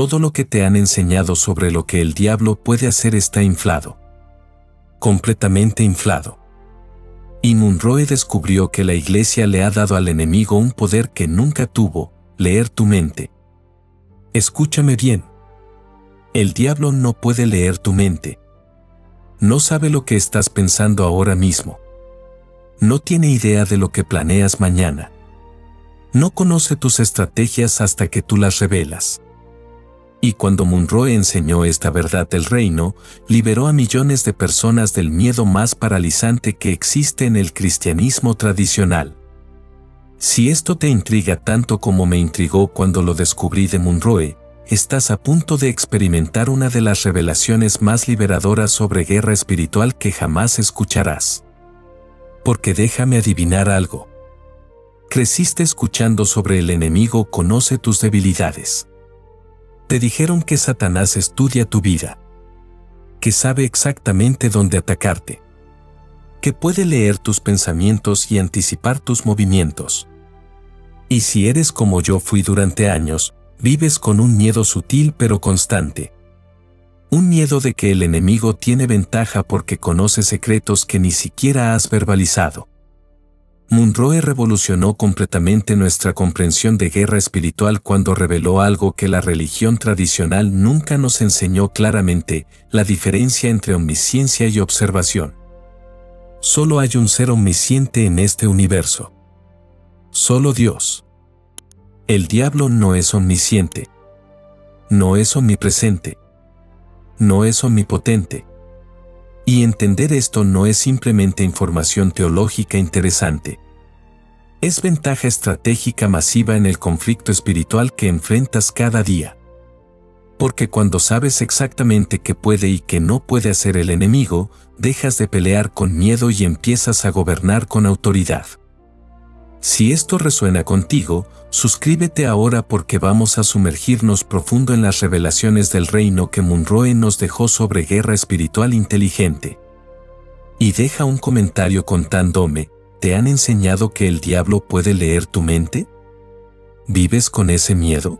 Todo lo que te han enseñado sobre lo que el diablo puede hacer está inflado. Completamente inflado. Y Monroe descubrió que la Iglesia le ha dado al enemigo un poder que nunca tuvo: leer tu mente. Escúchame bien. El diablo no puede leer tu mente. No sabe lo que estás pensando ahora mismo. No tiene idea de lo que planeas mañana. No conoce tus estrategias hasta que tú las revelas. Y cuando Monroe enseñó esta verdad del reino, liberó a millones de personas del miedo más paralizante que existe en el cristianismo tradicional. Si esto te intriga tanto como me intrigó cuando lo descubrí de Monroe, estás a punto de experimentar una de las revelaciones más liberadoras sobre guerra espiritual que jamás escucharás. Porque déjame adivinar algo. Creciste escuchando sobre el enemigo conoce tus debilidades. Te dijeron que Satanás estudia tu vida, que sabe exactamente dónde atacarte, que puede leer tus pensamientos y anticipar tus movimientos. Y si eres como yo fui durante años, vives con un miedo sutil pero constante. Un miedo de que el enemigo tiene ventaja porque conoce secretos que ni siquiera has verbalizado. Monroe revolucionó completamente nuestra comprensión de guerra espiritual cuando reveló algo que la religión tradicional nunca nos enseñó claramente: la diferencia entre omnisciencia y observación. Solo hay un ser omnisciente en este universo. Solo Dios. El diablo no es omnisciente. No es omnipresente. No es omnipotente. Y entender esto no es simplemente información teológica interesante. Es ventaja estratégica masiva en el conflicto espiritual que enfrentas cada día. Porque cuando sabes exactamente qué puede y qué no puede hacer el enemigo, dejas de pelear con miedo y empiezas a gobernar con autoridad. Si esto resuena contigo, suscríbete ahora porque vamos a sumergirnos profundo en las revelaciones del reino que Monroe nos dejó sobre guerra espiritual inteligente. Y deja un comentario contándome: ¿te han enseñado que el diablo puede leer tu mente? ¿Vives con ese miedo?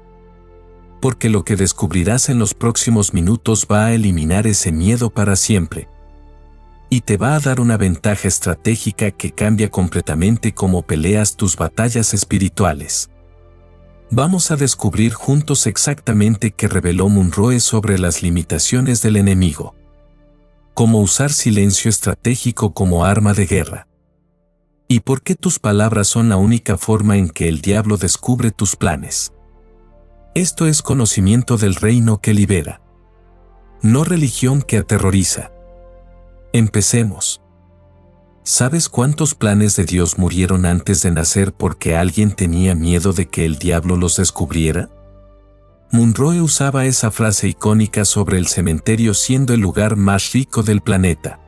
Porque lo que descubrirás en los próximos minutos va a eliminar ese miedo para siempre. Y te va a dar una ventaja estratégica que cambia completamente cómo peleas tus batallas espirituales. Vamos a descubrir juntos exactamente qué reveló Monroe sobre las limitaciones del enemigo. Cómo usar silencio estratégico como arma de guerra. Y por qué tus palabras son la única forma en que el diablo descubre tus planes. Esto es conocimiento del reino que libera. No religión que aterroriza. Empecemos. ¿Sabes cuántos planes de Dios murieron antes de nacer porque alguien tenía miedo de que el diablo los descubriera? Monroe usaba esa frase icónica sobre el cementerio siendo el lugar más rico del planeta.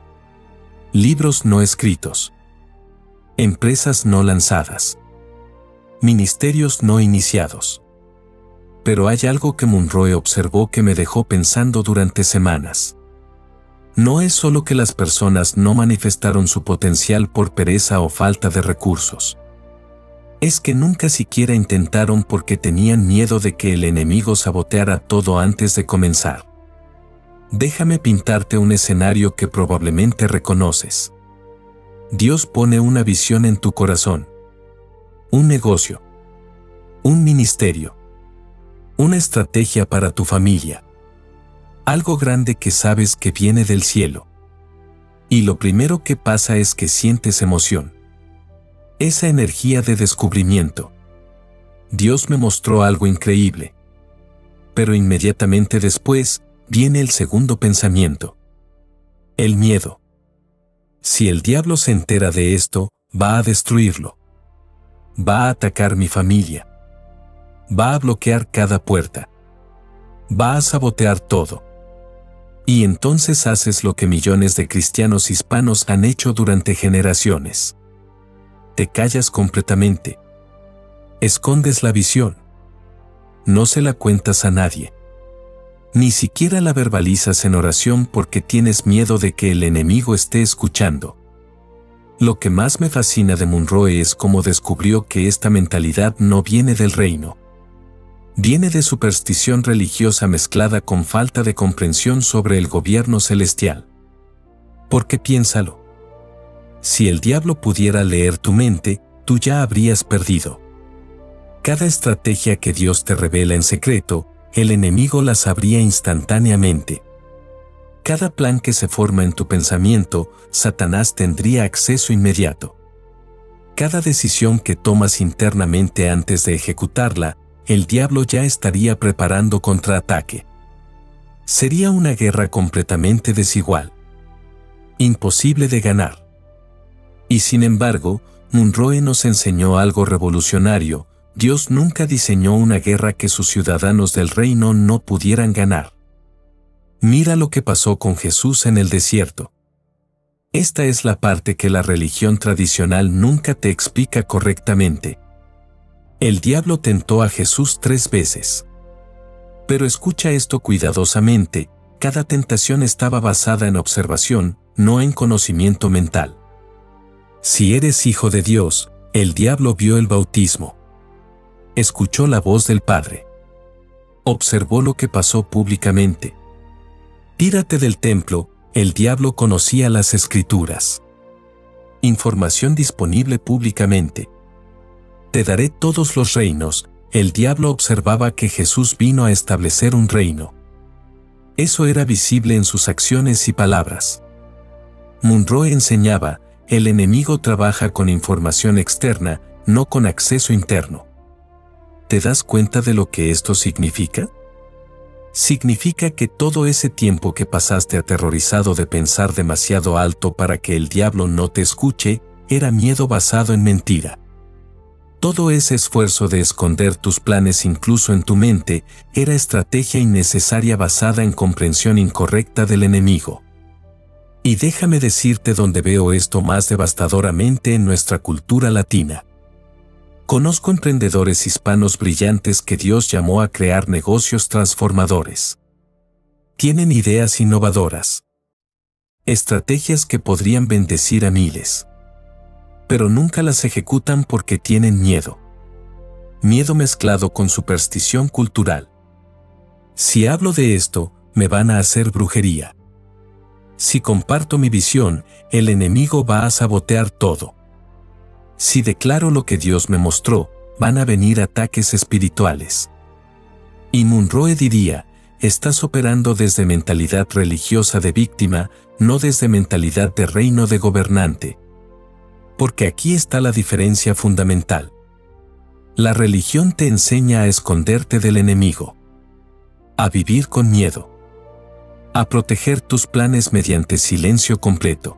Libros no escritos. Empresas no lanzadas. Ministerios no iniciados. Pero hay algo que Monroe observó que me dejó pensando durante semanas. No es solo que las personas no manifestaron su potencial por pereza o falta de recursos. Es que nunca siquiera intentaron porque tenían miedo de que el enemigo saboteara todo antes de comenzar. Déjame pintarte un escenario que probablemente reconoces. Dios pone una visión en tu corazón. Un negocio. Un ministerio. Una estrategia para tu familia. Algo grande que sabes que viene del cielo. Y lo primero que pasa es que sientes emoción. Esa energía de descubrimiento. Dios me mostró algo increíble. Pero inmediatamente después, viene el segundo pensamiento. El miedo. Si el diablo se entera de esto, va a destruirlo. Va a atacar mi familia. Va a bloquear cada puerta. Va a sabotear todo. Y entonces haces lo que millones de cristianos hispanos han hecho durante generaciones. Te callas completamente. Escondes la visión. No se la cuentas a nadie. Ni siquiera la verbalizas en oración porque tienes miedo de que el enemigo esté escuchando. Lo que más me fascina de Monroe es cómo descubrió que esta mentalidad no viene del reino. Viene de superstición religiosa mezclada con falta de comprensión sobre el gobierno celestial. Porque piénsalo. Si el diablo pudiera leer tu mente, tú ya habrías perdido. Cada estrategia que Dios te revela en secreto, el enemigo la sabría instantáneamente. Cada plan que se forma en tu pensamiento, Satanás tendría acceso inmediato. Cada decisión que tomas internamente antes de ejecutarla, el diablo ya estaría preparando contraataque. Sería una guerra completamente desigual. Imposible de ganar. Y sin embargo, Monroe nos enseñó algo revolucionario: Dios nunca diseñó una guerra que sus ciudadanos del reino no pudieran ganar. Mira lo que pasó con Jesús en el desierto. Esta es la parte que la religión tradicional nunca te explica correctamente. El diablo tentó a Jesús 3 veces. Pero escucha esto cuidadosamente: cada tentación estaba basada en observación, no en conocimiento mental. Si eres hijo de Dios, el diablo vio el bautismo. Escuchó la voz del Padre. Observó lo que pasó públicamente. Tírate del templo, el diablo conocía las Escrituras. Información disponible públicamente. Te daré todos los reinos, el diablo observaba que Jesús vino a establecer un reino. Eso era visible en sus acciones y palabras. Monroe enseñaba: el enemigo trabaja con información externa, no con acceso interno. ¿Te das cuenta de lo que esto significa? Significa que todo ese tiempo que pasaste aterrorizado de pensar demasiado alto para que el diablo no te escuche, era miedo basado en mentira. Todo ese esfuerzo de esconder tus planes incluso en tu mente, era estrategia innecesaria basada en comprensión incorrecta del enemigo. Y déjame decirte dónde veo esto más devastadoramente: en nuestra cultura latina. Conozco emprendedores hispanos brillantes que Dios llamó a crear negocios transformadores. Tienen ideas innovadoras. Estrategias que podrían bendecir a miles. Pero nunca las ejecutan porque tienen miedo. Miedo mezclado con superstición cultural. Si hablo de esto, me van a hacer brujería. Si comparto mi visión, el enemigo va a sabotear todo. Si declaro lo que Dios me mostró, van a venir ataques espirituales. Y Monroe diría: estás operando desde mentalidad religiosa de víctima, no desde mentalidad de reino de gobernante. Porque aquí está la diferencia fundamental. La religión te enseña a esconderte del enemigo, a vivir con miedo, a proteger tus planes mediante silencio completo.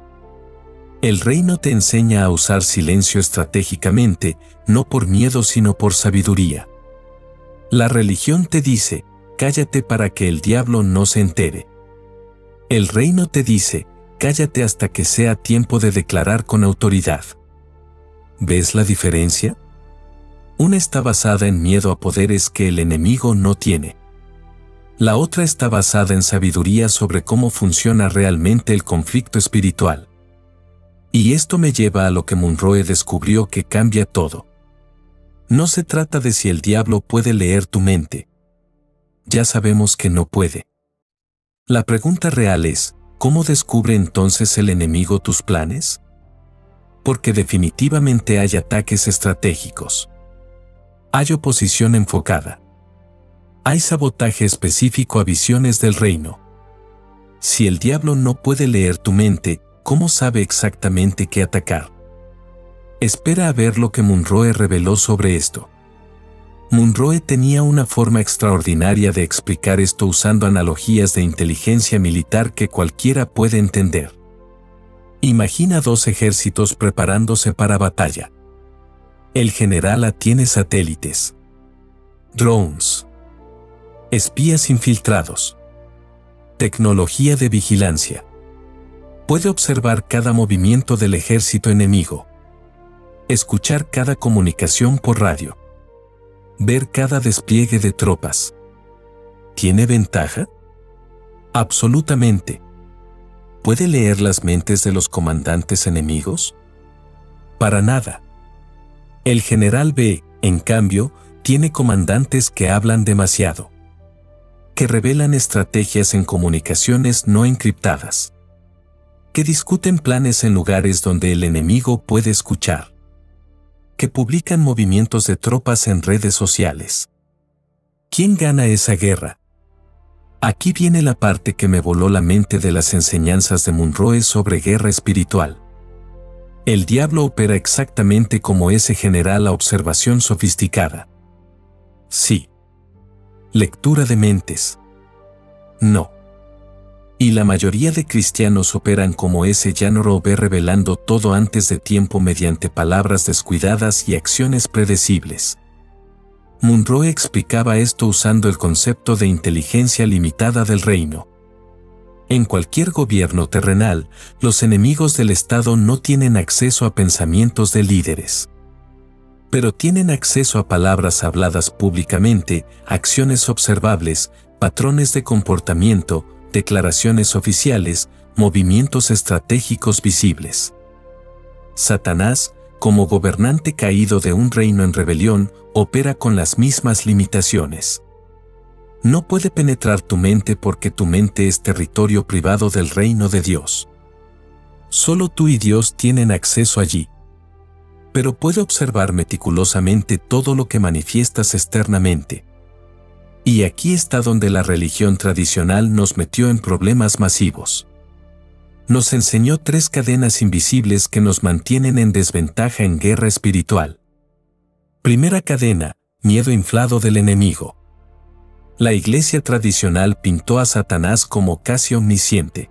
El reino te enseña a usar silencio estratégicamente, no por miedo sino por sabiduría. La religión te dice: cállate para que el diablo no se entere. El reino te dice: cállate hasta que sea tiempo de declarar con autoridad. ¿Ves la diferencia? Una está basada en miedo a poderes que el enemigo no tiene. La otra está basada en sabiduría sobre cómo funciona realmente el conflicto espiritual. Y esto me lleva a lo que Monroe descubrió que cambia todo. No se trata de si el diablo puede leer tu mente. Ya sabemos que no puede. La pregunta real es: ¿cómo descubre entonces el enemigo tus planes? Porque definitivamente hay ataques estratégicos. Hay oposición enfocada. Hay sabotaje específico a visiones del reino. Si el diablo no puede leer tu mente, ¿cómo sabe exactamente qué atacar? Espera a ver lo que Monroe reveló sobre esto. Monroe tenía una forma extraordinaria de explicar esto usando analogías de inteligencia militar que cualquiera puede entender. Imagina 2 ejércitos preparándose para batalla. El general A tiene satélites, drones, espías infiltrados, tecnología de vigilancia. Puede observar cada movimiento del ejército enemigo, escuchar cada comunicación por radio, ver cada despliegue de tropas. ¿Tiene ventaja? Absolutamente. ¿Puede leer las mentes de los comandantes enemigos? Para nada. El general B, en cambio, tiene comandantes que hablan demasiado, que revelan estrategias en comunicaciones no encriptadas, que discuten planes en lugares donde el enemigo puede escuchar, que publican movimientos de tropas en redes sociales. ¿Quién gana esa guerra? Aquí viene la parte que me voló la mente de las enseñanzas de Monroe sobre guerra espiritual. El diablo opera exactamente como ese general a observación sofisticada. Sí. Lectura de mentes. No. Y la mayoría de cristianos operan como ese Jan Robe, revelando todo antes de tiempo mediante palabras descuidadas y acciones predecibles. Monroe explicaba esto usando el concepto de inteligencia limitada del reino. En cualquier gobierno terrenal, los enemigos del Estado no tienen acceso a pensamientos de líderes, pero tienen acceso a palabras habladas públicamente, acciones observables, patrones de comportamiento, declaraciones oficiales, movimientos estratégicos visibles. Satanás, como gobernante caído de un reino en rebelión, opera con las mismas limitaciones. No puede penetrar tu mente porque tu mente es territorio privado del reino de Dios. Solo tú y Dios tienen acceso allí. Pero puede observar meticulosamente todo lo que manifiestas externamente. Y aquí está donde la religión tradicional nos metió en problemas masivos. Nos enseñó 3 cadenas invisibles que nos mantienen en desventaja en guerra espiritual. Primera cadena, miedo inflado del enemigo. La iglesia tradicional pintó a Satanás como casi omnisciente.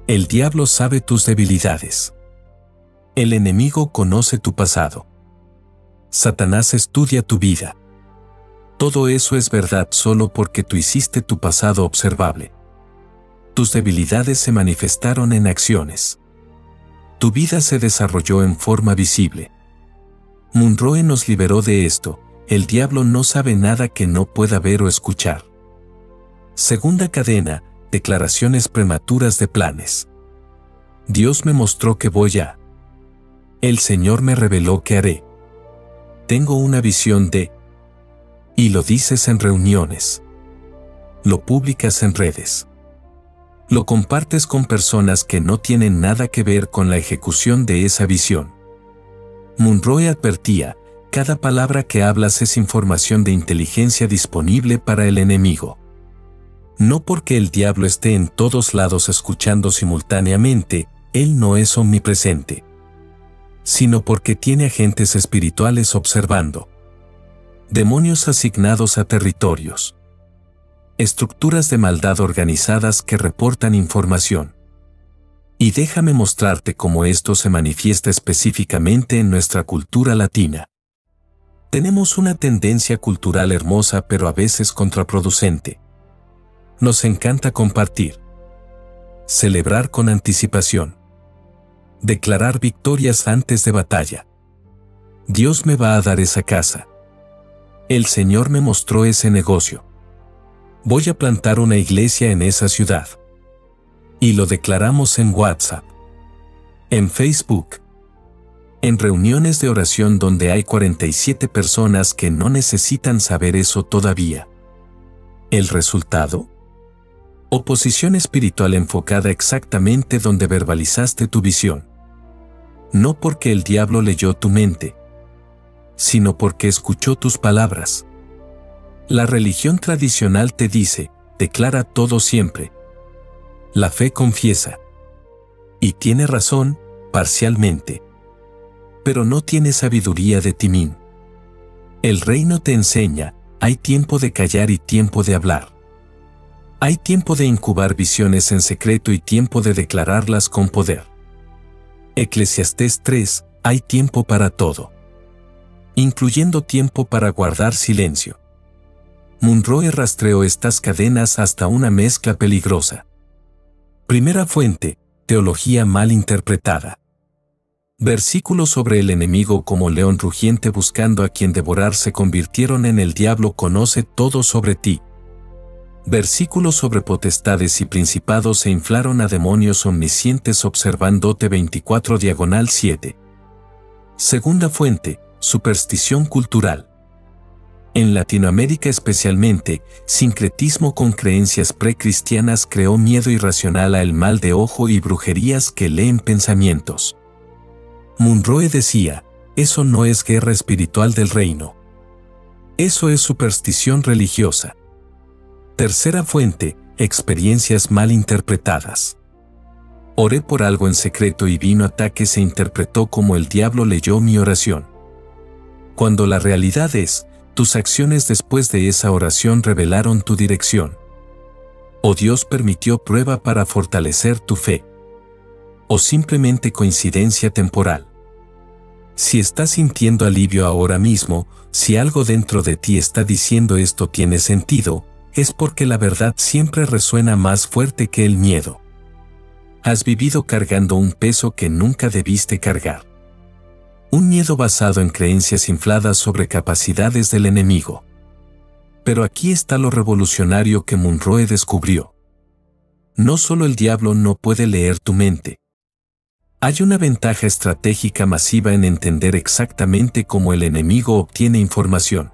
El diablo sabe tus debilidades. El enemigo conoce tu pasado. Satanás estudia tu vida. Todo eso es verdad solo porque tú hiciste tu pasado observable. Tus debilidades se manifestaron en acciones. Tu vida se desarrolló en forma visible. Monroe nos liberó de esto. El diablo no sabe nada que no pueda ver o escuchar. Segunda cadena, declaraciones prematuras de planes. Dios me mostró que voy a. El Señor me reveló que haré. Tengo una visión de. Y lo dices en reuniones. Lo publicas en redes. Lo compartes con personas que no tienen nada que ver con la ejecución de esa visión. Monroe advertía, cada palabra que hablas es información de inteligencia disponible para el enemigo. No porque el diablo esté en todos lados escuchando simultáneamente, él no es omnipresente, sino porque tiene agentes espirituales observando. Demonios asignados a territorios. Estructuras de maldad organizadas que reportan información. Y déjame mostrarte cómo esto se manifiesta específicamente en nuestra cultura latina. Tenemos una tendencia cultural hermosa pero a veces contraproducente. Nos encanta compartir. Celebrar con anticipación. Declarar victorias antes de batalla. Dios me va a dar esa casa. El Señor me mostró ese negocio. Voy a plantar una iglesia en esa ciudad. Y lo declaramos en WhatsApp, en Facebook, en reuniones de oración donde hay 47 personas que no necesitan saber eso todavía. ¿El resultado? Oposición espiritual enfocada exactamente donde verbalizaste tu visión. No porque el diablo leyó tu mente, sino porque escuchó tus palabras. La religión tradicional te dice, declara todo siempre. La fe confiesa. Y tiene razón, parcialmente. Pero no tiene sabiduría de Timín. El reino te enseña, hay tiempo de callar y tiempo de hablar. Hay tiempo de incubar visiones en secreto y tiempo de declararlas con poder. Eclesiastés 3, hay tiempo para todo. Incluyendo tiempo para guardar silencio. Monroe rastreó estas cadenas hasta una mezcla peligrosa. Primera fuente, teología mal interpretada. Versículos sobre el enemigo como león rugiente buscando a quien devorar se convirtieron en el diablo conoce todo sobre ti. Versículos sobre potestades y principados se inflaron a demonios omniscientes observándote 24/7. Segunda fuente, superstición cultural. En Latinoamérica especialmente, sincretismo con creencias precristianas creó miedo irracional a el mal de ojo y brujerías que leen pensamientos. Monroe decía, eso no es guerra espiritual del reino. Eso es superstición religiosa. Tercera fuente, experiencias mal interpretadas. Oré por algo en secreto y vino ataque se interpretó como el diablo leyó mi oración. Cuando la realidad es, tus acciones después de esa oración revelaron tu dirección. O Dios permitió prueba para fortalecer tu fe. O simplemente coincidencia temporal. Si estás sintiendo alivio ahora mismo, si algo dentro de ti está diciendo esto tiene sentido, es porque la verdad siempre resuena más fuerte que el miedo. Has vivido cargando un peso que nunca debiste cargar. Un miedo basado en creencias infladas sobre capacidades del enemigo. Pero aquí está lo revolucionario que Monroe descubrió. No solo el diablo no puede leer tu mente. Hay una ventaja estratégica masiva en entender exactamente cómo el enemigo obtiene información.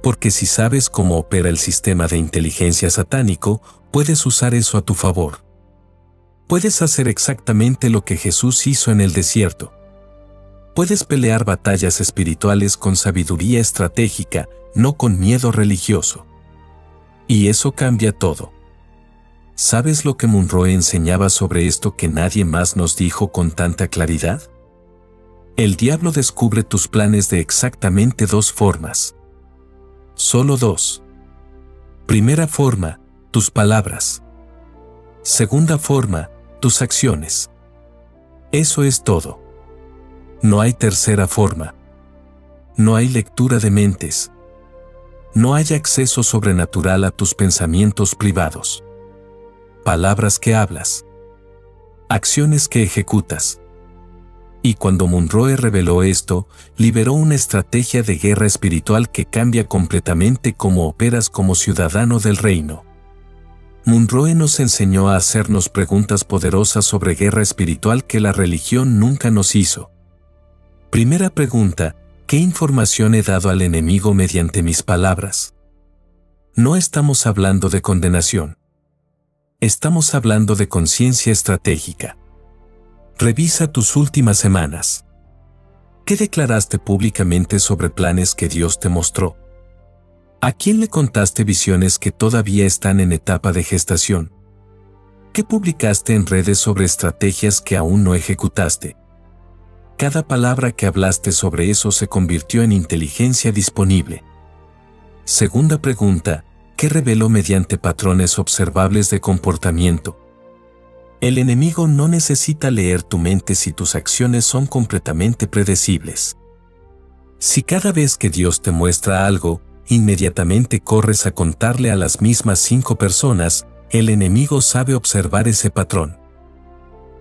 Porque si sabes cómo opera el sistema de inteligencia satánico, puedes usar eso a tu favor. Puedes hacer exactamente lo que Jesús hizo en el desierto. Puedes pelear batallas espirituales con sabiduría estratégica, no con miedo religioso. Y eso cambia todo. ¿Sabes lo que Monroe enseñaba sobre esto que nadie más nos dijo con tanta claridad? El diablo descubre tus planes de exactamente dos formas. Solo dos. Primera forma, tus palabras. Segunda forma, tus acciones. Eso es todo. No hay tercera forma. No hay lectura de mentes. No hay acceso sobrenatural a tus pensamientos privados. Palabras que hablas. Acciones que ejecutas. Y cuando Monroe reveló esto, liberó una estrategia de guerra espiritual que cambia completamente cómo operas como ciudadano del reino. Monroe nos enseñó a hacernos preguntas poderosas sobre guerra espiritual que la religión nunca nos hizo. Primera pregunta, ¿qué información he dado al enemigo mediante mis palabras? No estamos hablando de condenación. Estamos hablando de conciencia estratégica. Revisa tus últimas semanas. ¿Qué declaraste públicamente sobre planes que Dios te mostró? ¿A quién le contaste visiones que todavía están en etapa de gestación? ¿Qué publicaste en redes sobre estrategias que aún no ejecutaste? Cada palabra que hablaste sobre eso se convirtió en inteligencia disponible. Segunda pregunta, ¿qué reveló mediante patrones observables de comportamiento? El enemigo no necesita leer tu mente si tus acciones son completamente predecibles. Si cada vez que Dios te muestra algo, inmediatamente corres a contarle a las mismas 5 personas, el enemigo sabe observar ese patrón.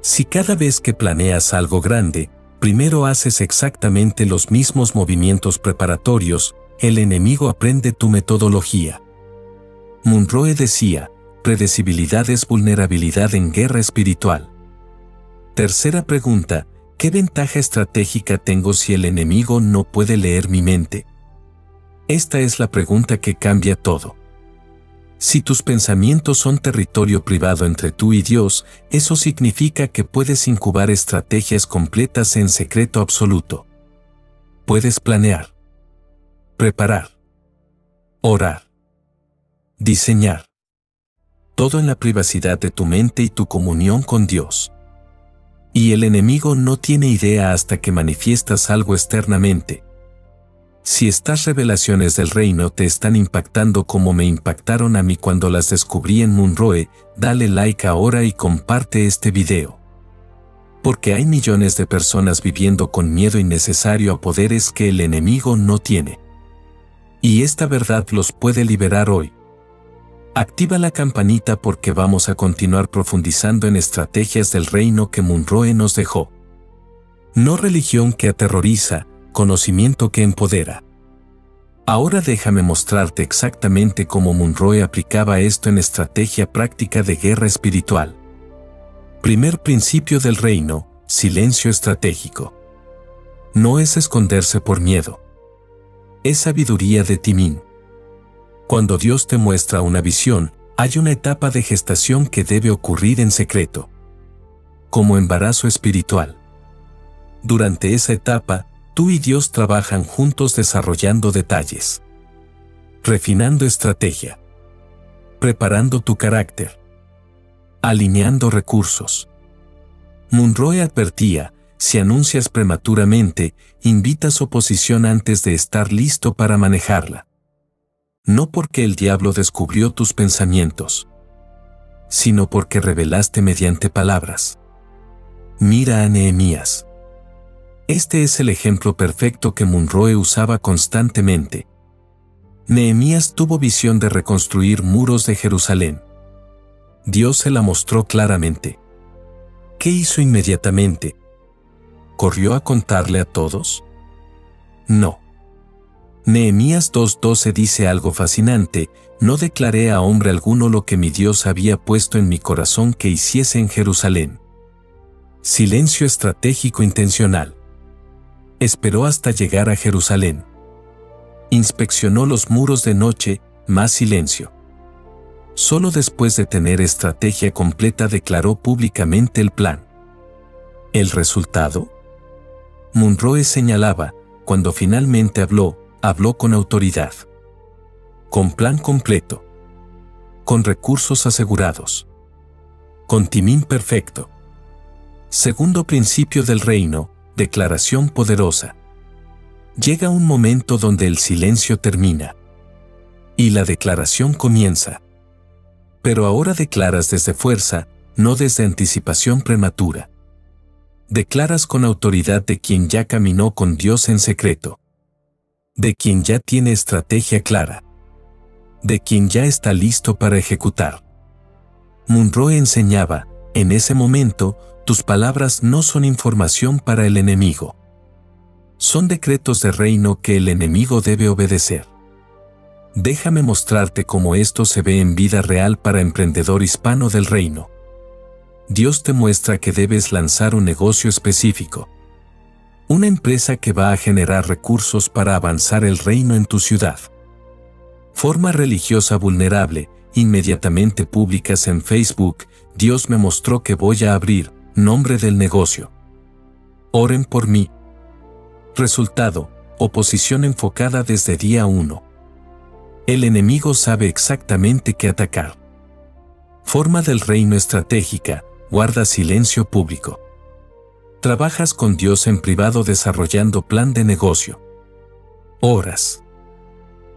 Si cada vez que planeas algo grande, primero haces exactamente los mismos movimientos preparatorios, el enemigo aprende tu metodología. Monroe decía, predecibilidad es vulnerabilidad en guerra espiritual. Tercera pregunta, ¿qué ventaja estratégica tengo si el enemigo no puede leer mi mente? Esta es la pregunta que cambia todo. Si tus pensamientos son territorio privado entre tú y Dios, eso significa que puedes incubar estrategias completas en secreto absoluto. Puedes planear, preparar, orar, diseñar. Todo en la privacidad de tu mente y tu comunión con Dios. Y el enemigo no tiene idea hasta que manifiestas algo externamente. Si estas revelaciones del reino te están impactando como me impactaron a mí cuando las descubrí en Monroe, dale like ahora y comparte este video. Porque hay millones de personas viviendo con miedo innecesario a poderes que el enemigo no tiene. Y esta verdad los puede liberar hoy. Activa la campanita porque vamos a continuar profundizando en estrategias del reino que Monroe nos dejó. No religión que aterroriza, conocimiento que empodera. Ahora déjame mostrarte exactamente cómo Monroe aplicaba esto en estrategia práctica de guerra espiritual. Primer principio del reino, silencio estratégico. No es esconderse por miedo. Es sabiduría de Timín. Cuando Dios te muestra una visión, hay una etapa de gestación que debe ocurrir en secreto. Como embarazo espiritual. Durante esa etapa, tú y Dios trabajan juntos desarrollando detalles. Refinando estrategia. Preparando tu carácter. Alineando recursos. Munroe advertía, si anuncias prematuramente, invitas oposición antes de estar listo para manejarla. No porque el diablo descubrió tus pensamientos, sino porque revelaste mediante palabras. Mira a Nehemías. Este es el ejemplo perfecto que Munroe usaba constantemente. Nehemías tuvo visión de reconstruir muros de Jerusalén. Dios se la mostró claramente. ¿Qué hizo inmediatamente? ¿Corrió a contarle a todos? No. Nehemías 2:12 dice algo fascinante: no declaré a hombre alguno lo que mi Dios había puesto en mi corazón que hiciese en Jerusalén. Silencio estratégico intencional. Esperó hasta llegar a Jerusalén. Inspeccionó los muros de noche, más silencio. Solo después de tener estrategia completa declaró públicamente el plan. ¿El resultado? Munroe señalaba, cuando finalmente habló con autoridad. Con plan completo. Con recursos asegurados. Con timín perfecto. Segundo principio del reino, declaración poderosa. Llega un momento donde el silencio termina. Y la declaración comienza. Pero ahora declaras desde fuerza, no desde anticipación prematura. Declaras con autoridad de quien ya caminó con Dios en secreto. De quien ya tiene estrategia clara. De quien ya está listo para ejecutar. Munroe enseñaba, en ese momento, tus palabras no son información para el enemigo. Son decretos de reino que el enemigo debe obedecer. Déjame mostrarte cómo esto se ve en vida real para emprendedor hispano del reino. Dios te muestra que debes lanzar un negocio específico. Una empresa que va a generar recursos para avanzar el reino en tu ciudad. Forma religiosa vulnerable, inmediatamente publicas en Facebook: Dios me mostró que voy a abrir, nombre del negocio. Oren por mí. Resultado, oposición enfocada desde día 1. El enemigo sabe exactamente qué atacar. Forma del reino estratégica, guarda silencio público. Trabajas con Dios en privado desarrollando plan de negocio. Oras.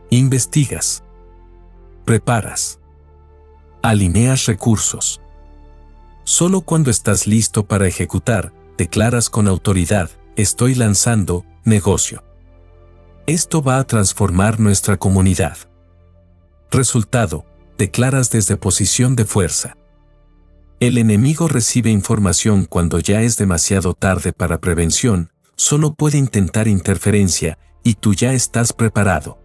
Investigas. Preparas. Alineas recursos. Solo cuando estás listo para ejecutar, declaras con autoridad: estoy lanzando negocio. Esto va a transformar nuestra comunidad. Resultado, declaras desde posición de fuerza. El enemigo recibe información cuando ya es demasiado tarde para prevención, solo puede intentar interferencia, y tú ya estás preparado.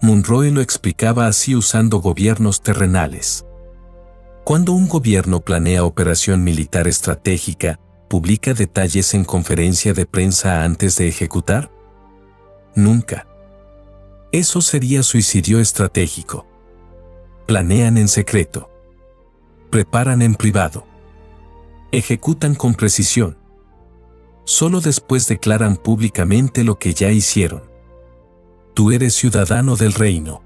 Munroe lo explicaba así usando gobiernos terrenales. Cuando un gobierno planea operación militar estratégica, ¿publica detalles en conferencia de prensa antes de ejecutar? Nunca. Eso sería suicidio estratégico. Planean en secreto. Preparan en privado. Ejecutan con precisión. Solo después declaran públicamente lo que ya hicieron. Tú eres ciudadano del reino.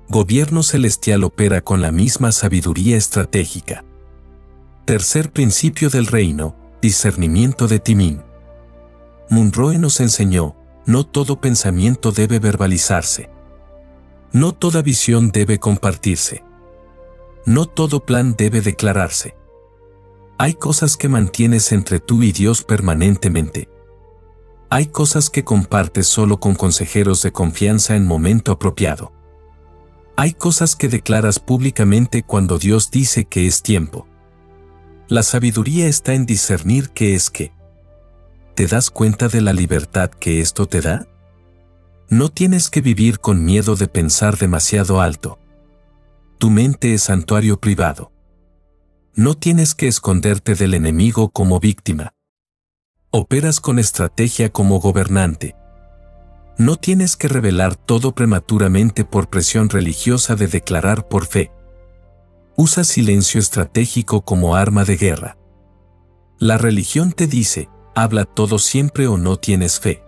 Gobierno celestial opera con la misma sabiduría estratégica. Tercer principio del reino, discernimiento de timín. Munroe nos enseñó: no todo pensamiento debe verbalizarse. No toda visión debe compartirse. No todo plan debe declararse. Hay cosas que mantienes entre tú y Dios permanentemente. Hay cosas que compartes solo con consejeros de confianza en momento apropiado. Hay cosas que declaras públicamente cuando Dios dice que es tiempo. La sabiduría está en discernir qué es qué. ¿Te das cuenta de la libertad que esto te da? No tienes que vivir con miedo de pensar demasiado alto. Tu mente es santuario privado. No tienes que esconderte del enemigo como víctima. Operas con estrategia como gobernante. No tienes que revelar todo prematuramente por presión religiosa de declarar por fe. Usa silencio estratégico como arma de guerra. La religión te dice, habla todo siempre o no tienes fe.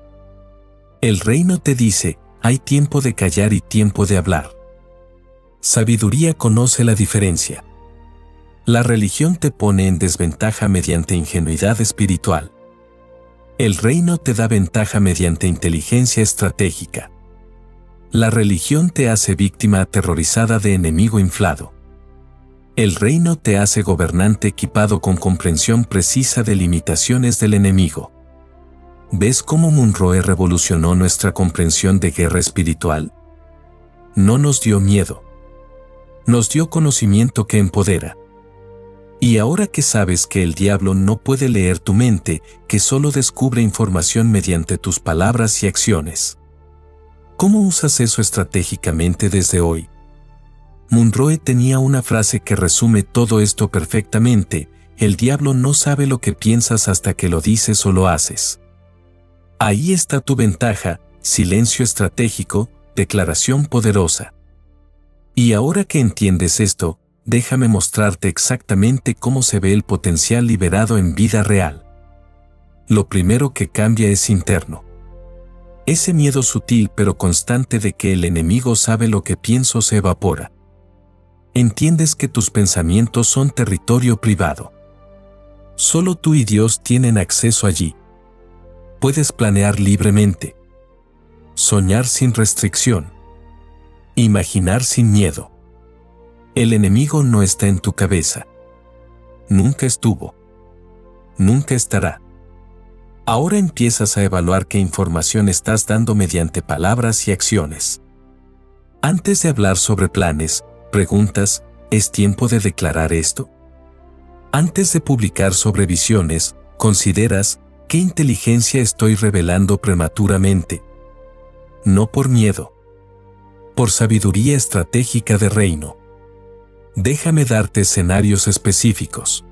El reino te dice, hay tiempo de callar y tiempo de hablar. Sabiduría conoce la diferencia. La religión te pone en desventaja mediante ingenuidad espiritual. El reino te da ventaja mediante inteligencia estratégica. La religión te hace víctima aterrorizada de enemigo inflado. El reino te hace gobernante equipado con comprensión precisa de limitaciones del enemigo. ¿Ves cómo Munroe revolucionó nuestra comprensión de guerra espiritual? No nos dio miedo. Nos dio conocimiento que empodera. Y ahora que sabes que el diablo no puede leer tu mente, que solo descubre información mediante tus palabras y acciones. ¿Cómo usas eso estratégicamente desde hoy? Munroe tenía una frase que resume todo esto perfectamente: el diablo no sabe lo que piensas hasta que lo dices o lo haces. Ahí está tu ventaja, silencio estratégico, declaración poderosa. Y ahora que entiendes esto, déjame mostrarte exactamente cómo se ve el potencial liberado en vida real. Lo primero que cambia es interno. Ese miedo sutil pero constante de que el enemigo sabe lo que pienso se evapora. Entiendes que tus pensamientos son territorio privado. Solo tú y Dios tienen acceso allí. Puedes planear libremente. Soñar sin restricción. Imaginar sin miedo. El enemigo no está en tu cabeza. Nunca estuvo. Nunca estará. Ahora empiezas a evaluar qué información estás dando mediante palabras y acciones. Antes de hablar sobre planes, preguntas, ¿es tiempo de declarar esto? Antes de publicar sobre visiones, consideras, ¿qué inteligencia estoy revelando prematuramente? No por miedo. Por sabiduría estratégica de reino. Déjame darte escenarios específicos.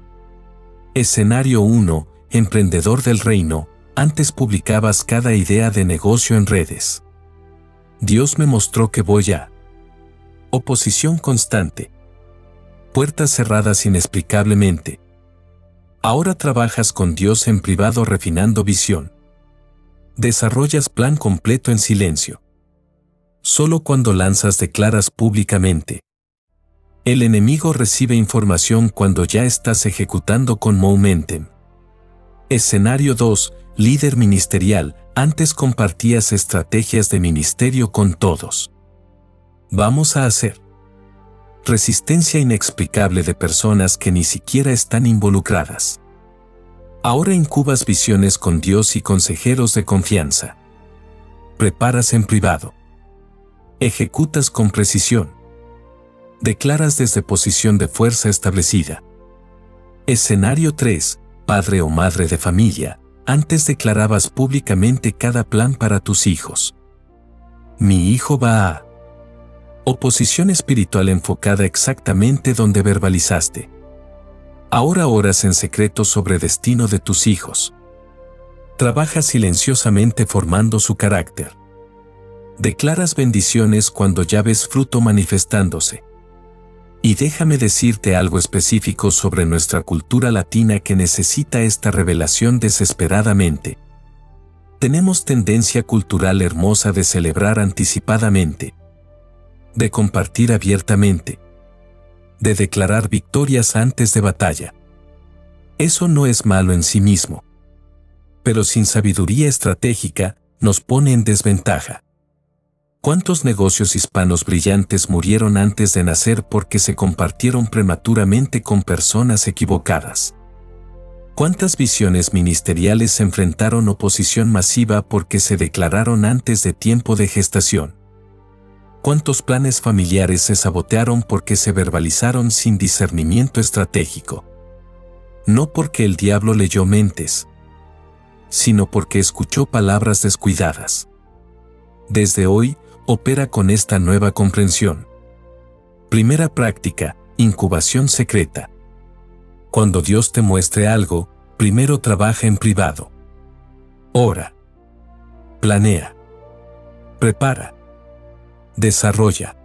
Escenario 1, emprendedor del reino, antes publicabas cada idea de negocio en redes. Dios me mostró que voy a. Oposición constante. Puertas cerradas inexplicablemente. Ahora trabajas con Dios en privado refinando visión. Desarrollas plan completo en silencio. Solo cuando lanzas declaras públicamente. El enemigo recibe información cuando ya estás ejecutando con momentum. Escenario 2, líder ministerial, antes compartías estrategias de ministerio con todos. Vamos a hacer. Resistencia inexplicable de personas que ni siquiera están involucradas. Ahora incubas visiones con Dios y consejeros de confianza. Preparas en privado. Ejecutas con precisión. Declaras desde posición de fuerza establecida. Escenario 3, padre o madre de familia, antes declarabas públicamente cada plan para tus hijos. Mi hijo va a. Oposición espiritual enfocada exactamente donde verbalizaste. Ahora oras en secreto sobre destino de tus hijos. Trabajas silenciosamente formando su carácter. Declaras bendiciones cuando ya ves fruto manifestándose. Y déjame decirte algo específico sobre nuestra cultura latina que necesita esta revelación desesperadamente. Tenemos tendencia cultural hermosa de celebrar anticipadamente, de compartir abiertamente, de declarar victorias antes de batalla. Eso no es malo en sí mismo, pero sin sabiduría estratégica, nos pone en desventaja. ¿Cuántos negocios hispanos brillantes murieron antes de nacer porque se compartieron prematuramente con personas equivocadas? ¿Cuántas visiones ministeriales enfrentaron oposición masiva porque se declararon antes de tiempo de gestación? ¿Cuántos planes familiares se sabotearon porque se verbalizaron sin discernimiento estratégico? No porque el diablo leyó mentes, sino porque escuchó palabras descuidadas. Desde hoy, opera con esta nueva comprensión. Primera práctica, incubación secreta. Cuando Dios te muestre algo, primero trabaja en privado. Ora. Planea. Prepara. Desarrolla.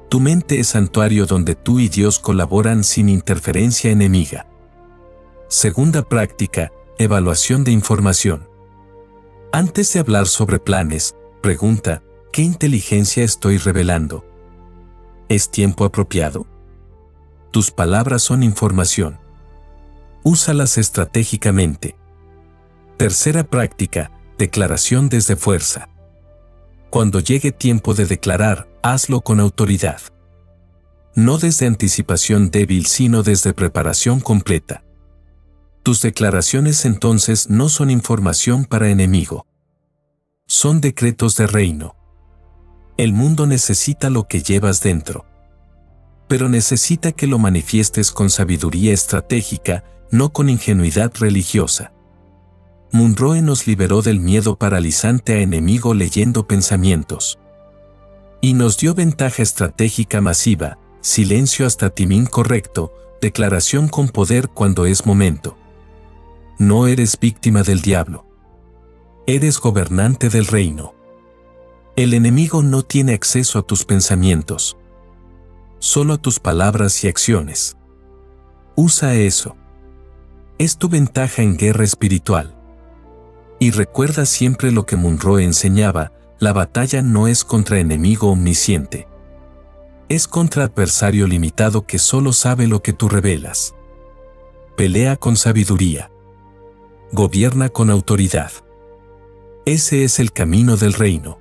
Tu mente es santuario donde tú y Dios colaboran sin interferencia enemiga. Segunda práctica, evaluación de información. Antes de hablar sobre planes, pregunta, ¿qué inteligencia estoy revelando? ¿Es tiempo apropiado? Tus palabras son información. Úsalas estratégicamente. Tercera práctica, declaración desde fuerza. Cuando llegue tiempo de declarar, hazlo con autoridad. No desde anticipación débil, sino desde preparación completa. Tus declaraciones entonces no son información para enemigo. Son decretos de reino. El mundo necesita lo que llevas dentro. Pero necesita que lo manifiestes con sabiduría estratégica, no con ingenuidad religiosa. Munroe nos liberó del miedo paralizante a enemigo leyendo pensamientos. Y nos dio ventaja estratégica masiva, silencio hasta timing correcto, declaración con poder cuando es momento. No eres víctima del diablo. Eres gobernante del reino. El enemigo no tiene acceso a tus pensamientos. Solo a tus palabras y acciones. Usa eso. Es tu ventaja en guerra espiritual. Y recuerda siempre lo que Munroe enseñaba, la batalla no es contra enemigo omnisciente. Es contra adversario limitado que solo sabe lo que tú revelas. Pelea con sabiduría. Gobierna con autoridad. Ese es el camino del reino.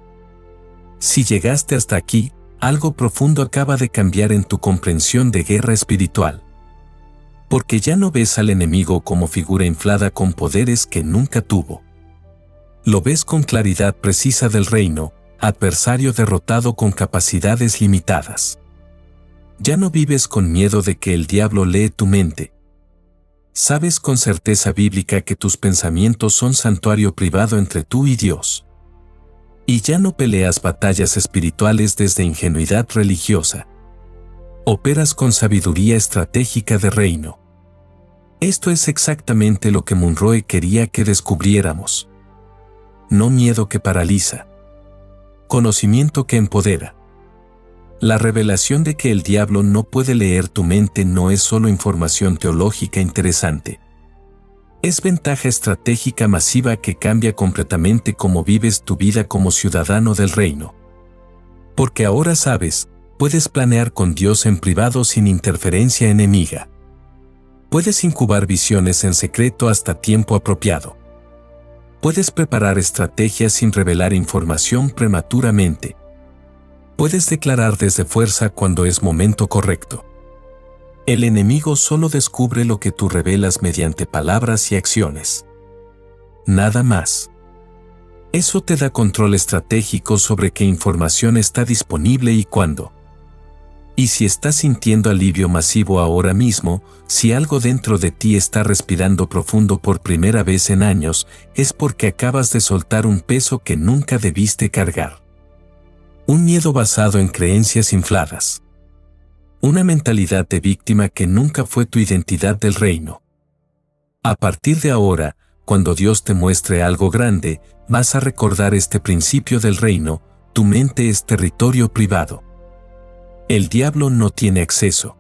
Si llegaste hasta aquí, algo profundo acaba de cambiar en tu comprensión de guerra espiritual. Porque ya no ves al enemigo como figura inflada con poderes que nunca tuvo. Lo ves con claridad precisa del reino, adversario derrotado con capacidades limitadas. Ya no vives con miedo de que el diablo lee tu mente. Sabes con certeza bíblica que tus pensamientos son santuario privado entre tú y Dios. Y ya no peleas batallas espirituales desde ingenuidad religiosa. Operas con sabiduría estratégica de reino. Esto es exactamente lo que Munroe quería que descubriéramos. No miedo que paraliza. Conocimiento que empodera. La revelación de que el diablo no puede leer tu mente no es solo información teológica interesante. Es ventaja estratégica masiva que cambia completamente cómo vives tu vida como ciudadano del reino. Porque ahora sabes, puedes planear con Dios en privado sin interferencia enemiga. Puedes incubar visiones en secreto hasta tiempo apropiado. Puedes preparar estrategias sin revelar información prematuramente. Puedes declarar desde fuerza cuando es momento correcto. El enemigo solo descubre lo que tú revelas mediante palabras y acciones. Nada más. Eso te da control estratégico sobre qué información está disponible y cuándo. Y si estás sintiendo alivio masivo ahora mismo, si algo dentro de ti está respirando profundo por primera vez en años, es porque acabas de soltar un peso que nunca debiste cargar. Un miedo basado en creencias infladas. Una mentalidad de víctima que nunca fue tu identidad del reino. A partir de ahora, cuando Dios te muestre algo grande, vas a recordar este principio del reino: tu mente es territorio privado. El diablo no tiene acceso.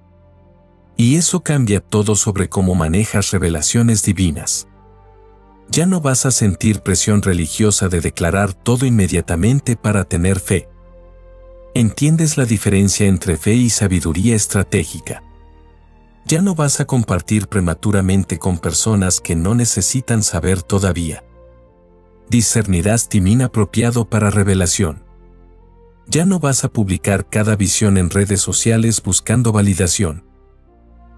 Y eso cambia todo sobre cómo manejas revelaciones divinas. Ya no vas a sentir presión religiosa de declarar todo inmediatamente para tener fe. Entiendes la diferencia entre fe y sabiduría estratégica. Ya no vas a compartir prematuramente con personas que no necesitan saber todavía. Discernirás timing apropiado para revelación. Ya no vas a publicar cada visión en redes sociales buscando validación.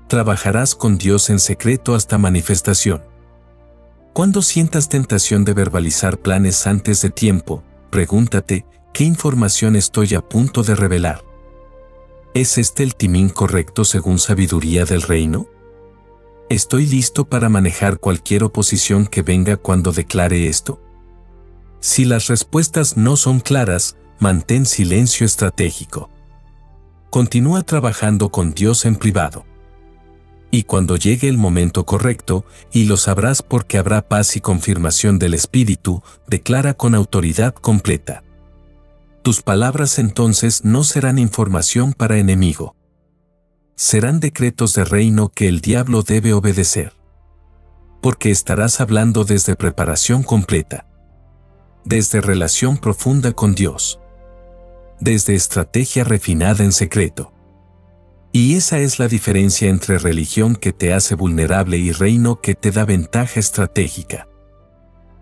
Trabajarás con Dios en secreto hasta manifestación. Cuando sientas tentación de verbalizar planes antes de tiempo, pregúntate, ¿qué información estoy a punto de revelar? ¿Es este el timing correcto según sabiduría del reino? ¿Estoy listo para manejar cualquier oposición que venga cuando declare esto? Si las respuestas no son claras, mantén silencio estratégico. Continúa trabajando con Dios en privado. Y cuando llegue el momento correcto, y lo sabrás porque habrá paz y confirmación del Espíritu, declara con autoridad completa. Tus palabras entonces no serán información para enemigo. Serán decretos de reino que el diablo debe obedecer. Porque estarás hablando desde preparación completa. Desde relación profunda con Dios. Desde estrategia refinada en secreto. Y esa es la diferencia entre religión que te hace vulnerable y reino que te da ventaja estratégica.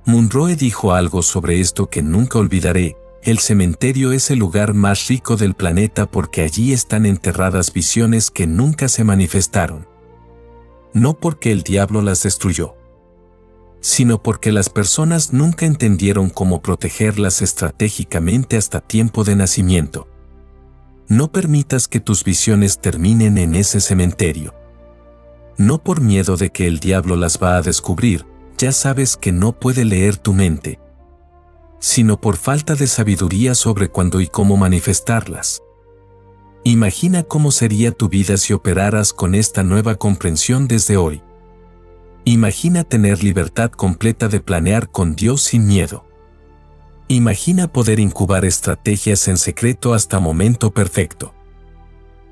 Munroe dijo algo sobre esto que nunca olvidaré: el cementerio es el lugar más rico del planeta porque allí están enterradas visiones que nunca se manifestaron. No porque el diablo las destruyó, sino porque las personas nunca entendieron cómo protegerlas estratégicamente hasta tiempo de nacimiento. No permitas que tus visiones terminen en ese cementerio. No por miedo de que el diablo las va a descubrir, ya sabes que no puede leer tu mente, sino por falta de sabiduría sobre cuándo y cómo manifestarlas. Imagina cómo sería tu vida si operaras con esta nueva comprensión desde hoy. Imagina tener libertad completa de planear con Dios sin miedo. Imagina poder incubar estrategias en secreto hasta momento perfecto.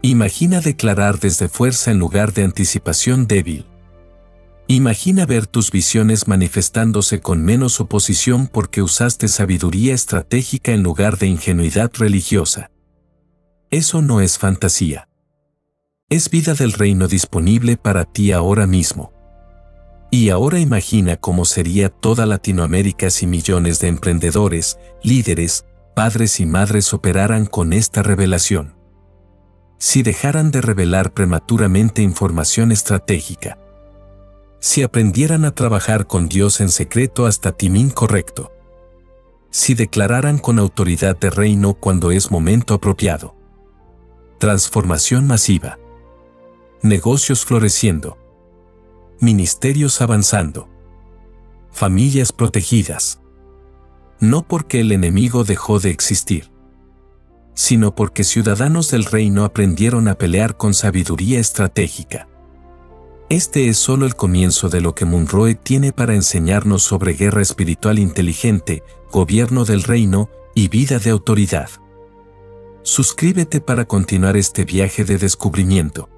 Imagina declarar desde fuerza en lugar de anticipación débil. Imagina ver tus visiones manifestándose con menos oposición porque usaste sabiduría estratégica en lugar de ingenuidad religiosa. Eso no es fantasía. Es vida del reino disponible para ti ahora mismo. Y ahora imagina cómo sería toda Latinoamérica si millones de emprendedores, líderes, padres y madres operaran con esta revelación. Si dejaran de revelar prematuramente información estratégica. Si aprendieran a trabajar con Dios en secreto hasta timing correcto. Si declararan con autoridad de reino cuando es momento apropiado. Transformación masiva. Negocios floreciendo. Ministerios avanzando. Familias protegidas. No porque el enemigo dejó de existir, sino porque ciudadanos del reino aprendieron a pelear con sabiduría estratégica. Este es solo el comienzo de lo que Munroe tiene para enseñarnos sobre guerra espiritual inteligente, gobierno del reino y vida de autoridad. Suscríbete para continuar este viaje de descubrimiento.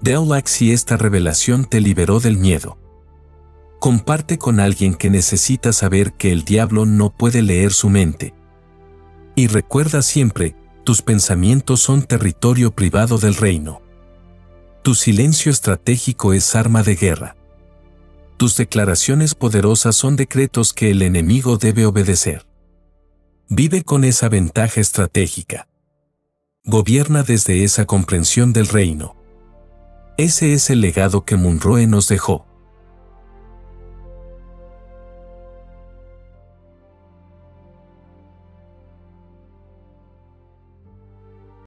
Deolac si esta revelación te liberó del miedo. Comparte con alguien que necesita saber que el diablo no puede leer su mente. Y recuerda siempre, tus pensamientos son territorio privado del reino. Tu silencio estratégico es arma de guerra. Tus declaraciones poderosas son decretos que el enemigo debe obedecer. Vive con esa ventaja estratégica. Gobierna desde esa comprensión del reino. Ese es el legado que Munroe nos dejó.